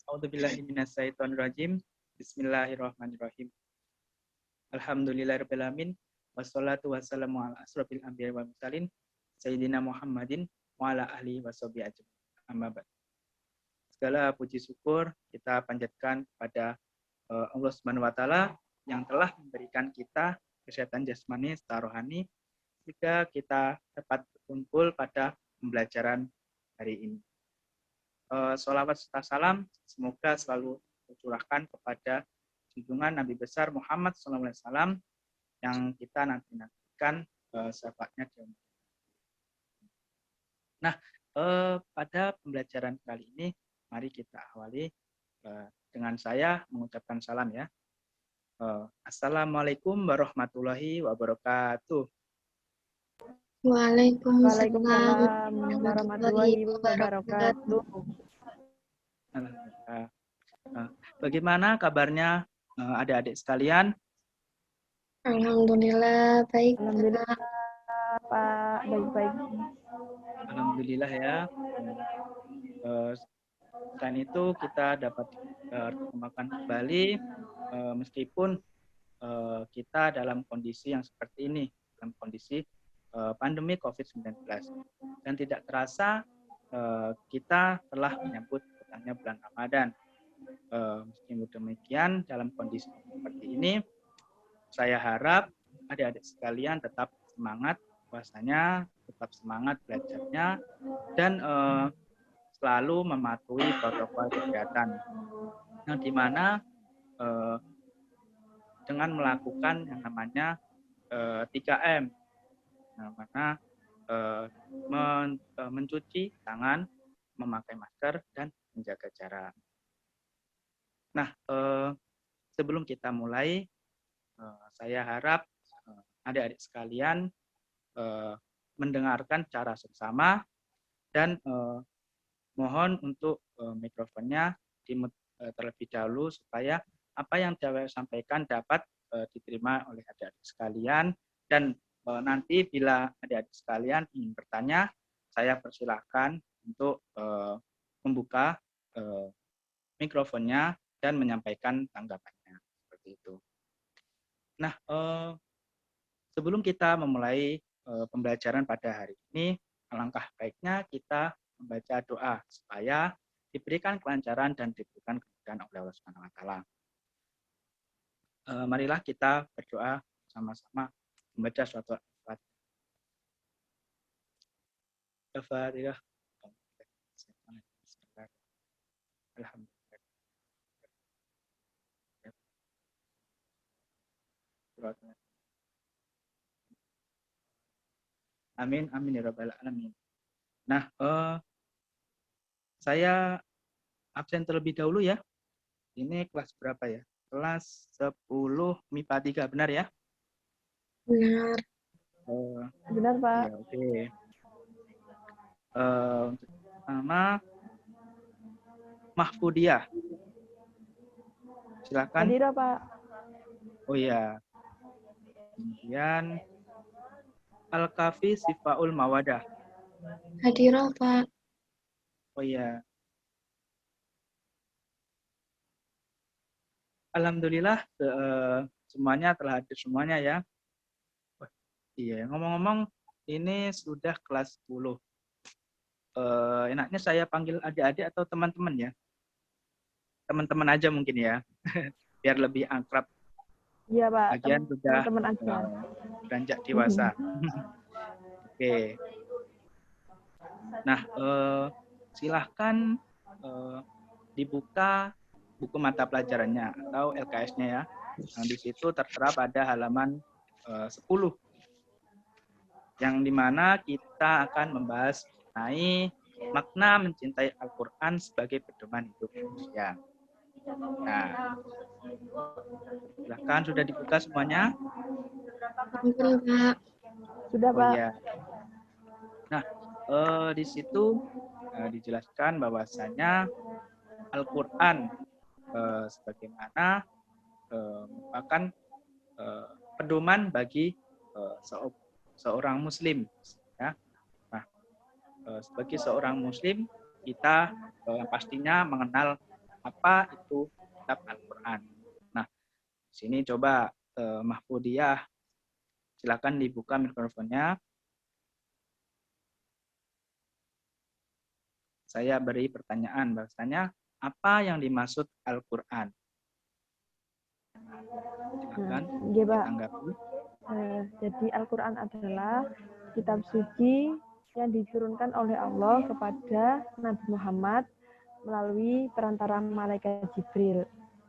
A'udzubillahiminasyaitonirrajim. Bismillahirrahmanirrahim. Alhamdulillahirabbil alamin. Wassalatu wassalamu ala asrofil anbiya'i wal mursalin sayyidina Muhammadin wa ala ahlihi washabihi ajmain. Amma ba'd. Segala puji syukur kita panjatkan kepada Allah Subhanahu wa taala yang telah memberikan kita kesehatan jasmani serta rohani sehingga kita dapat berkumpul pada pembelajaran hari ini. Sholawat serta salam semoga selalu tercurahkan kepada junjungan Nabi besar Muhammad SAW yang kita nantikan syafaatnya. Nah, pada pembelajaran kali ini mari kita awali dengan saya mengucapkan salam ya. Assalamualaikum warahmatullahi wabarakatuh. Waalaikumsalam warahmatullahi wabarakatuh. Bagaimana kabarnya adik-adik sekalian? Alhamdulillah baik. Alhamdulillah Pak, baik-baik. Alhamdulillah ya. Selain itu kita dapat kembangkan kembali meskipun kita dalam kondisi yang seperti ini, dalam kondisi pandemi COVID-19. Dan tidak terasa kita telah menyambut datangnya bulan Ramadan. Meskipun demikian, dalam kondisi seperti ini, saya harap adik-adik sekalian tetap semangat puasanya, tetap semangat belajarnya, dan selalu mematuhi protokol kesehatan. Nah, di mana dengan melakukan yang namanya 3M, yang mana mencuci tangan, memakai masker, dan menjaga jarak. Nah, sebelum kita mulai, saya harap adik-adik sekalian mendengarkan secara seksama dan mohon untuk mikrofonnya terlebih dahulu supaya apa yang saya sampaikan dapat diterima oleh adik-adik sekalian, dan nanti bila adik-adik sekalian ingin bertanya, saya persilahkan untuk membuka mikrofonnya dan menyampaikan tanggapannya seperti itu. Nah, sebelum kita memulai pembelajaran pada hari ini, alangkah baiknya kita membaca doa supaya diberikan kelancaran dan diberikan kemudahan oleh Allah Subhanahu wa taala. Marilah kita berdoa sama-sama membaca suatu Al-Fatihah. Alhamdulillah. Amin, amin ya rabbal alamin. Nah, saya absen terlebih dahulu ya. Ini kelas berapa ya? Kelas 10 MIPA 3, benar ya? Benar. Benar Pak. Ya, oke. Untuk nama Mahfudiah. Silakan. Hadir Pak. Oh iya. Kemudian Al-Kafi Sifaul Mawadah. Hadirah Pak. Oh iya. Alhamdulillah semuanya telah hadir semuanya ya. Oh, iya, ngomong-ngomong ini sudah kelas 10. Enaknya saya panggil adik-adik atau teman-teman ya? Teman-teman aja mungkin ya. Biar lebih akrab. Iya Pak. Bagian sudah teman aja. beranjak dewasa. Oke. Nah, silahkan dibuka buku mata pelajarannya atau LKS-nya ya. Nah, di situ tertera pada halaman 10. Yang dimana kita akan membahas mengenai makna mencintai Al-Quran sebagai pedoman hidup manusia. Nah, silahkan sudah dibuka semuanya. Benar Pak. Sudah Pak. Oh iya. Nah, di situ dijelaskan bahwasanya Al-Quran sebagaimana merupakan pedoman bagi seorang Muslim. Ya. Nah, sebagai seorang Muslim kita pastinya mengenal apa itu kitab Al-Quran. Nah, sini coba Mahfudiyah, silakan dibuka mikrofonnya. Saya beri pertanyaan bahwasanya apa yang dimaksud Al-Quran? Silakan Iya, Pak. ditanggapi. Jadi Al-Quran adalah kitab suci yang diturunkan oleh Allah kepada Nabi Muhammad melalui perantara malaikat Jibril.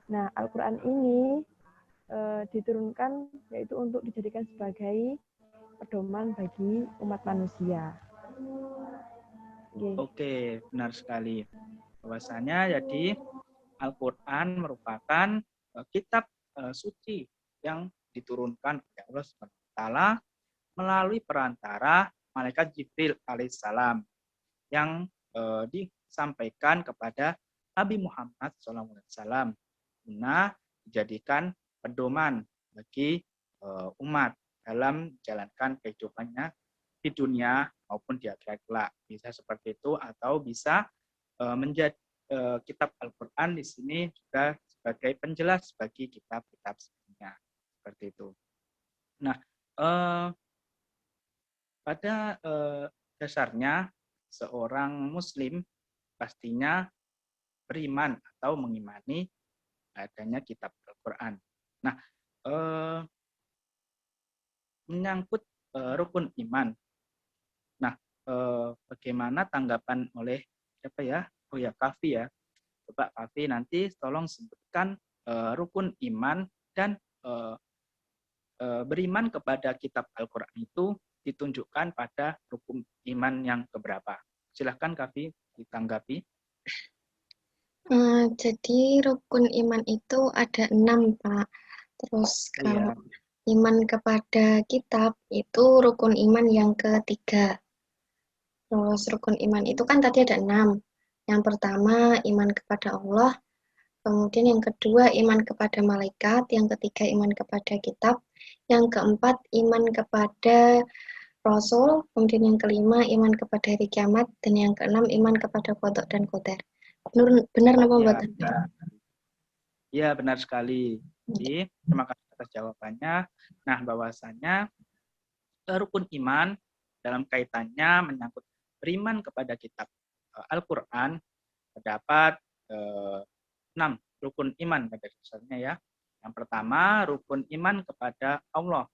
Nah, Al-Quran ini diturunkan yaitu untuk dijadikan sebagai pedoman bagi umat manusia. Oke, benar sekali. Bahwasanya jadi Al-Quran merupakan kitab suci yang diturunkan oleh Allah SWT melalui perantara malaikat Jibril alaihissalam yang disampaikan kepada Nabi Muhammad SAW guna dijadikan pedoman bagi umat dalam menjalankan kehidupannya di dunia maupun di akhirat kelak. Bisa seperti itu atau bisa menjadi kitab Al-Quran di sini juga sebagai penjelas bagi kitab-kitab sebelumnya. Seperti itu. Nah, pada dasarnya seorang Muslim pastinya beriman atau mengimani adanya kitab Al-Quran. Nah, menyangkut rukun iman. Nah, bagaimana tanggapan oleh siapa ya? Oh ya, Kafi ya. Coba Kafi nanti tolong sebutkan rukun iman dan beriman kepada kitab Al-Quran itu ditunjukkan pada rukun iman yang keberapa. Silahkan Kafi ditanggapi. Jadi rukun iman itu ada 6, Pak. Terus kalau iman kepada kitab itu rukun iman yang ketiga. Terus rukun iman itu kan tadi ada 6. Yang pertama iman kepada Allah, kemudian yang kedua iman kepada malaikat, yang ketiga iman kepada kitab, yang keempat iman kepada Rasul, kemudian yang kelima iman kepada hari kiamat, dan yang keenam iman kepada qada dan qadar. Benar apa Mbak? Iya, benar sekali. Jadi, terima kasih atas jawabannya. Nah, bahwasanya rukun iman dalam kaitannya menyangkut beriman kepada kitab Al-Quran terdapat 6 rukun iman pada dasarnya ya. Yang pertama, rukun iman kepada Allah.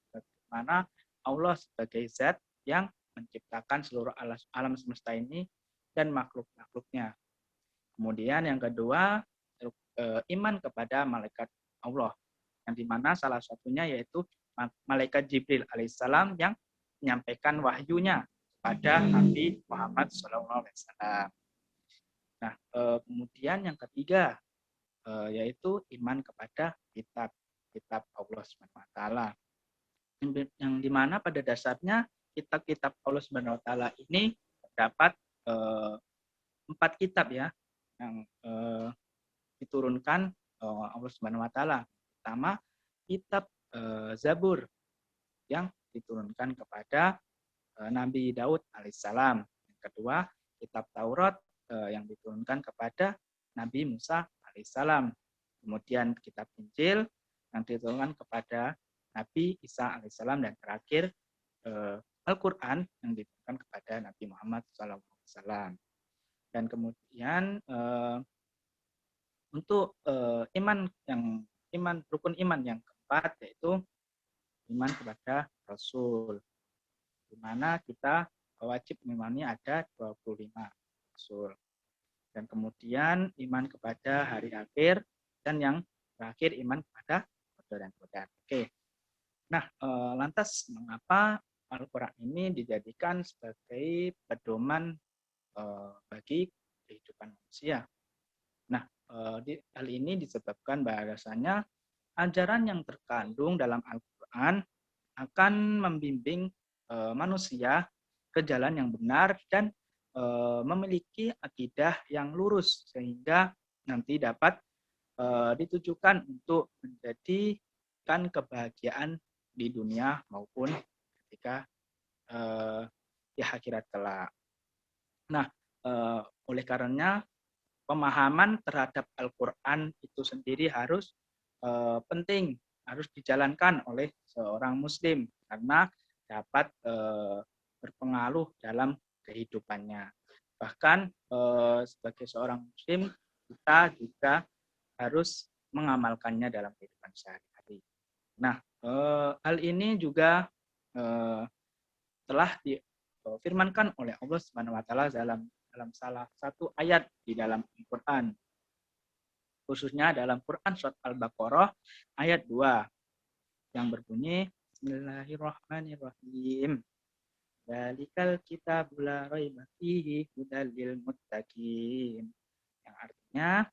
Bagaimana Allah sebagai zat yang menciptakan seluruh alam semesta ini dan makhluk-makhluknya. Kemudian yang kedua, iman kepada malaikat Allah, yang dimana salah satunya yaitu malaikat Jibril alaihissalam yang menyampaikan wahyunya pada Nabi Muhammad SAW. Nah, kemudian yang ketiga yaitu iman kepada kitab Allah SWT, yang dimana pada dasarnya kitab-kitab Allah SWT ini terdapat 4 kitab ya yang diturunkan Allah Subhanahu wa taala. Pertama, kitab Zabur yang diturunkan kepada Nabi Daud alaihissalam. Yang kedua, kitab Taurat yang diturunkan kepada Nabi Musa alaihissalam. Kemudian kitab Injil yang diturunkan kepada Nabi Isa alaihissalam, dan terakhir Al-Quran yang diturunkan kepada Nabi Muhammad SAW. Dan kemudian untuk rukun iman yang keempat yaitu iman kepada Rasul, di mana kita wajib mengimani ada 25 Rasul. Dan kemudian iman kepada hari akhir, dan yang terakhir iman kepada qada dan qadar. Oke. Nah, lantas mengapa Al-Quran ini dijadikan sebagai pedoman bagi kehidupan manusia? Nah, hal ini disebabkan bahwasanya ajaran yang terkandung dalam Al-Quran akan membimbing manusia ke jalan yang benar dan memiliki akidah yang lurus, sehingga nanti dapat ditujukan untuk menjadikan kebahagiaan di dunia maupun ketika di akhirat kelak. Nah, oleh karenanya pemahaman terhadap Al-Quran itu sendiri harus penting, harus dijalankan oleh seorang Muslim karena dapat berpengaruh dalam kehidupannya. Bahkan sebagai seorang Muslim, kita juga harus mengamalkannya dalam kehidupan sehari-hari. Nah, hal ini juga telah difirmankan oleh Allah Subhanahu wa taala dalam salah satu ayat di dalam Al-Qur'an. Khususnya dalam Quran surat Al-Baqarah ayat 2 yang berbunyi Bismillahirrahmanirrahim. Dzalikal kitabul la raiba fihi hudal lil muttaqin. Yang artinya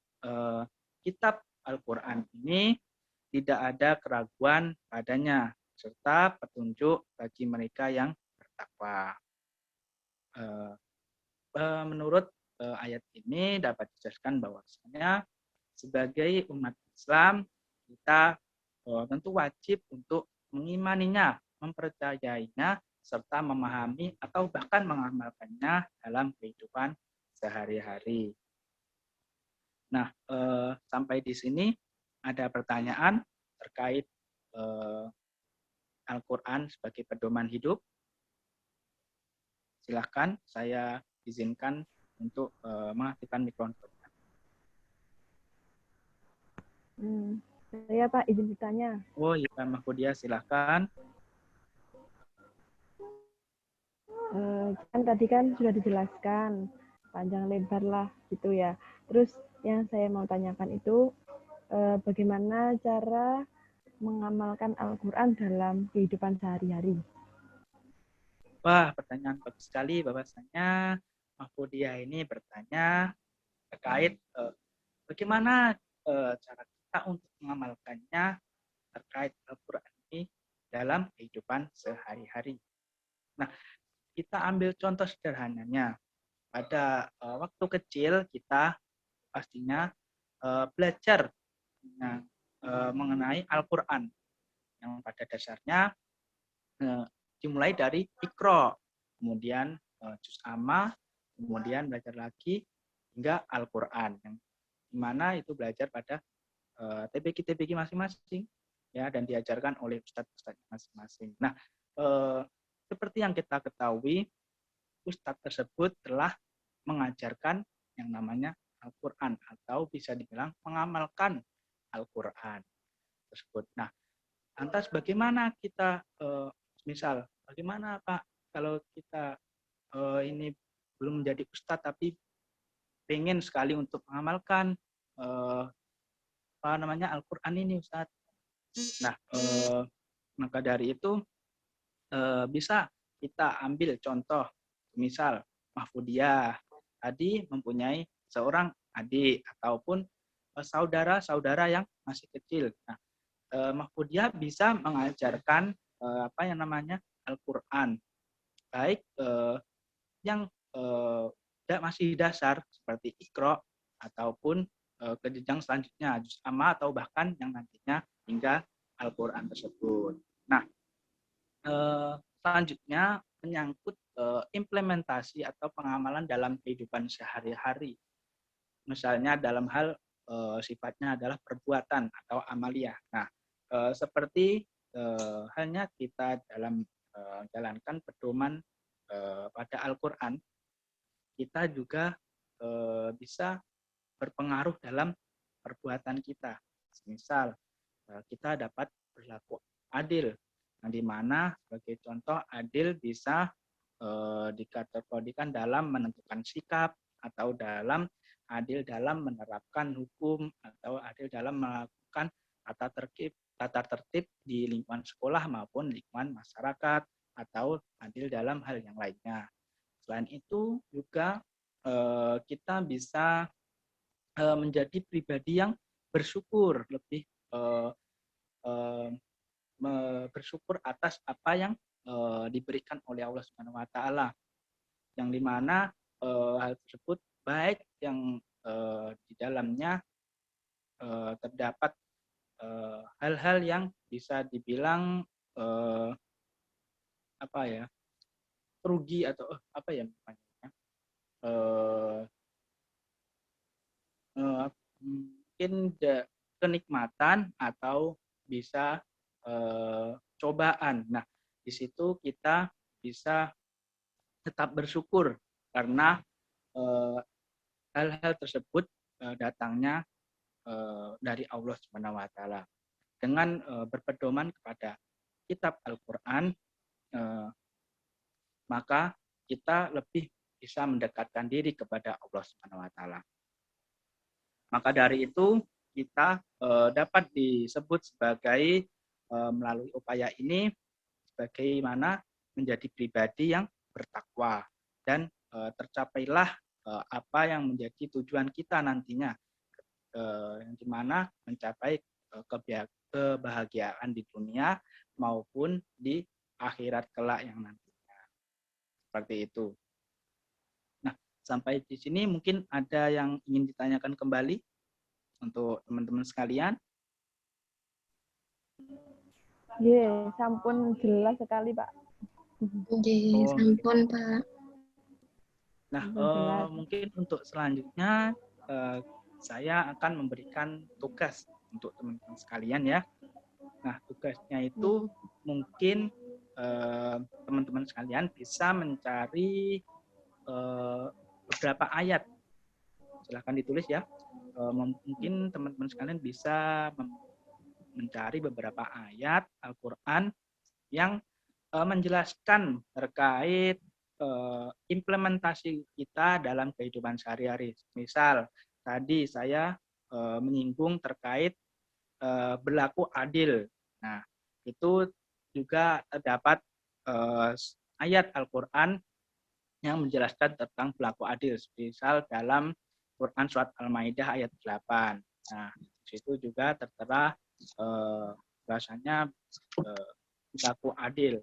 kitab Al-Qur'an ini tidak ada keraguan padanya serta petunjuk bagi mereka yang bertakwa. Menurut ayat ini dapat dijelaskan bahwasanya sebagai umat Islam kita tentu wajib untuk mengimaninya, mempercayainya, serta memahami atau bahkan mengamalkannya dalam kehidupan sehari-hari. Nah, sampai di sini ada pertanyaan terkait Al-Quran sebagai pedoman hidup. Silahkan, saya izinkan untuk mengaktifkan mikrofon. Saya Pak izin bertanya. Oh iya, Mahfudia, silahkan. Kan tadi kan sudah dijelaskan panjang lebar lah gitu ya. Terus yang saya mau tanyakan itu bagaimana cara mengamalkan Al-Quran dalam kehidupan sehari-hari? Wah, pertanyaan bagus sekali bahwasanya Mahfudia ini bertanya terkait bagaimana cara kita untuk mengamalkannya terkait Al-Quran ini dalam kehidupan sehari-hari. Nah, kita ambil contoh sederhananya. Pada waktu kecil kita pastinya belajar mengenai Al-Quran yang pada dasarnya dimulai dari Iqra, kemudian juz amma, kemudian belajar lagi hingga Al-Quran, yang dimana itu belajar pada TPQ masing-masing ya, dan diajarkan oleh ustadz-ustadz masing-masing. Nah, seperti yang kita ketahui, ustadz tersebut telah mengajarkan yang namanya Al-Quran atau bisa dibilang mengamalkan Al-Quran tersebut. Nah, lantas bagaimana kita misal bagaimana Pak kalau kita ini belum menjadi ustadz tapi pengen sekali untuk mengamalkan Al-Quran ini Ustadz. Nah, maka dari itu bisa kita ambil contoh, misal Mahfudia tadi mempunyai seorang adik ataupun saudara-saudara yang masih kecil. Nah, Mahfudia bisa mengajarkan Al-Quran, baik yang masih dasar seperti Iqra ataupun ke jenjang selanjutnya juz amma atau bahkan yang nantinya hingga Al-Quran tersebut. Nah, selanjutnya menyangkut implementasi atau pengamalan dalam kehidupan sehari-hari. Misalnya dalam hal sifatnya adalah perbuatan atau amaliyah. Nah, seperti halnya kita dalam menjalankan pedoman pada Al-Quran, kita juga bisa berpengaruh dalam perbuatan kita. Misal, kita dapat berlaku adil, yang dimana sebagai contoh adil bisa dikategorikan dalam menentukan sikap atau adil dalam menerapkan hukum atau adil dalam melakukan tata tertib di lingkungan sekolah maupun lingkungan masyarakat atau adil dalam hal yang lainnya. Selain itu juga kita bisa menjadi pribadi yang bersyukur, lebih bersyukur atas apa yang diberikan oleh Allah Subhanahu wa taala, yang dimana hal tersebut baik yang di dalamnya terdapat hal-hal yang bisa dibilang rugi atau namanya mungkin kenikmatan atau bisa cobaan. Nah, di situ kita bisa tetap bersyukur karena hal-hal tersebut datangnya dari Allah Subhanahu wa taala. Dengan berpedoman kepada kitab Al-Qur'an, maka kita lebih bisa mendekatkan diri kepada Allah Subhanahu wa taala. Maka dari itu kita dapat disebut sebagai melalui upaya ini bagaimana menjadi pribadi yang bertakwa dan tercapailah apa yang menjadi tujuan kita nantinya, yang dimana mencapai kebahagiaan di dunia maupun di akhirat kelak yang nantinya. Seperti itu. Nah, sampai di sini mungkin ada yang ingin ditanyakan kembali untuk teman-teman sekalian. Sampun jelas sekali, Pak. Sampun, Pak. Nah, mungkin untuk selanjutnya saya akan memberikan tugas untuk teman-teman sekalian ya. Nah, tugasnya itu mungkin teman-teman sekalian bisa mencari beberapa ayat. Silahkan ditulis ya. Mungkin teman-teman sekalian bisa mencari beberapa ayat Al-Quran yang menjelaskan terkait implementasi kita dalam kehidupan sehari-hari. Misal, tadi saya menyinggung terkait berlaku adil. Nah, itu juga terdapat ayat Al-Quran yang menjelaskan tentang berlaku adil. Misal dalam Quran Surat Al-Maidah ayat 8. Nah, di situ juga tertera bahasanya berlaku adil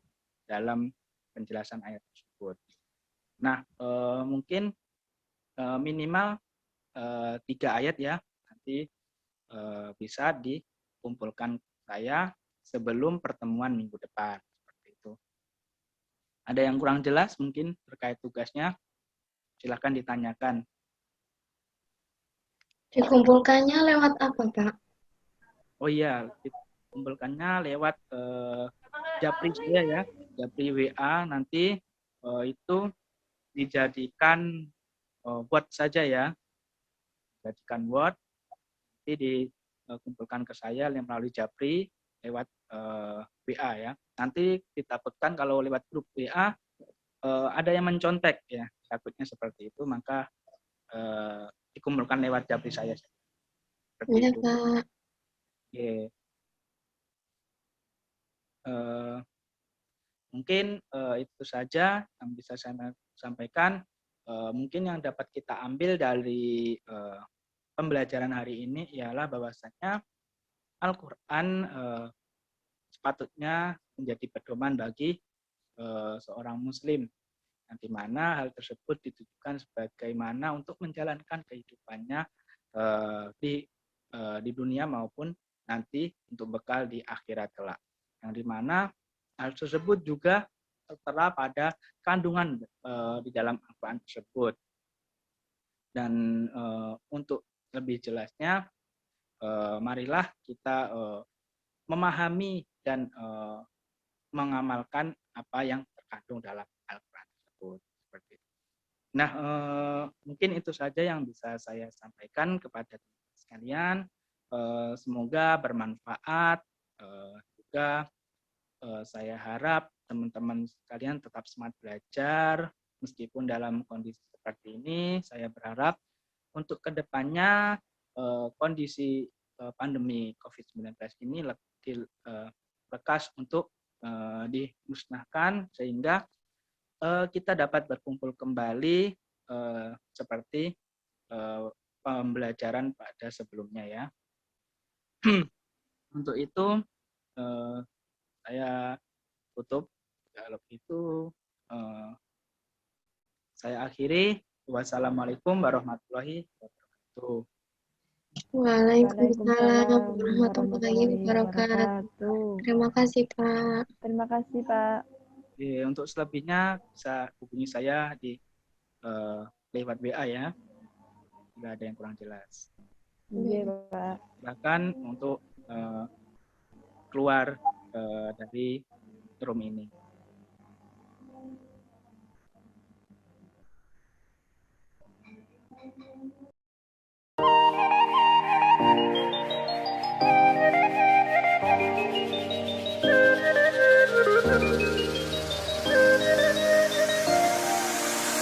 dalam penjelasan ayat tersebut. Nah, mungkin minimal 3 ayat ya, nanti bisa dikumpulkan saya sebelum pertemuan minggu depan. Seperti itu. Ada yang kurang jelas mungkin terkait tugasnya? Silakan ditanyakan. Dikumpulkannya lewat apa, Pak? Oh iya, dikumpulkannya lewat Japri saya ya, Japri WA nanti itu dijadikan Word saja ya, jadikan Word, nanti dikumpulkan ke saya melalui Japri lewat WA ya. Nanti ditakutkan kalau lewat grup WA ada yang mencontek ya, takutnya seperti itu, maka dikumpulkan lewat Japri saya. Seperti Iya, itu. Pak. Yeah. Mungkin itu saja yang bisa saya sampaikan. Mungkin yang dapat kita ambil dari pembelajaran hari ini ialah bahwasanya Al-Quran sepatutnya menjadi pedoman bagi seorang Muslim, yang dimana hal tersebut ditujukan sebagaimana untuk menjalankan kehidupannya di dunia maupun nanti untuk bekal di akhirat kelak, yang dimana hal tersebut juga tertera pada kandungan di dalam Al-Quran tersebut. Dan untuk lebih jelasnya, marilah kita memahami dan mengamalkan apa yang terkandung dalam Al-Quran tersebut. Seperti itu. Nah, mungkin itu saja yang bisa saya sampaikan kepada teman-teman sekalian. Semoga bermanfaat. Juga saya harap teman-teman sekalian tetap semangat belajar meskipun dalam kondisi seperti ini. Saya berharap untuk kedepannya kondisi pandemi COVID-19 ini lekas untuk dimusnahkan sehingga kita dapat berkumpul kembali seperti pembelajaran pada sebelumnya ya. Untuk itu saya tutup. Kalau itu saya akhiri. Wassalamualaikum warahmatullahi wabarakatuh. Waalaikumsalam warahmatullahi wabarakatuh. Terima kasih, Pak. Terima kasih, Pak. Untuk selebihnya bisa hubungi saya di lewat WA ya. jika ada yang kurang jelas. Iya, Pak. Bahkan untuk keluar dari room ini.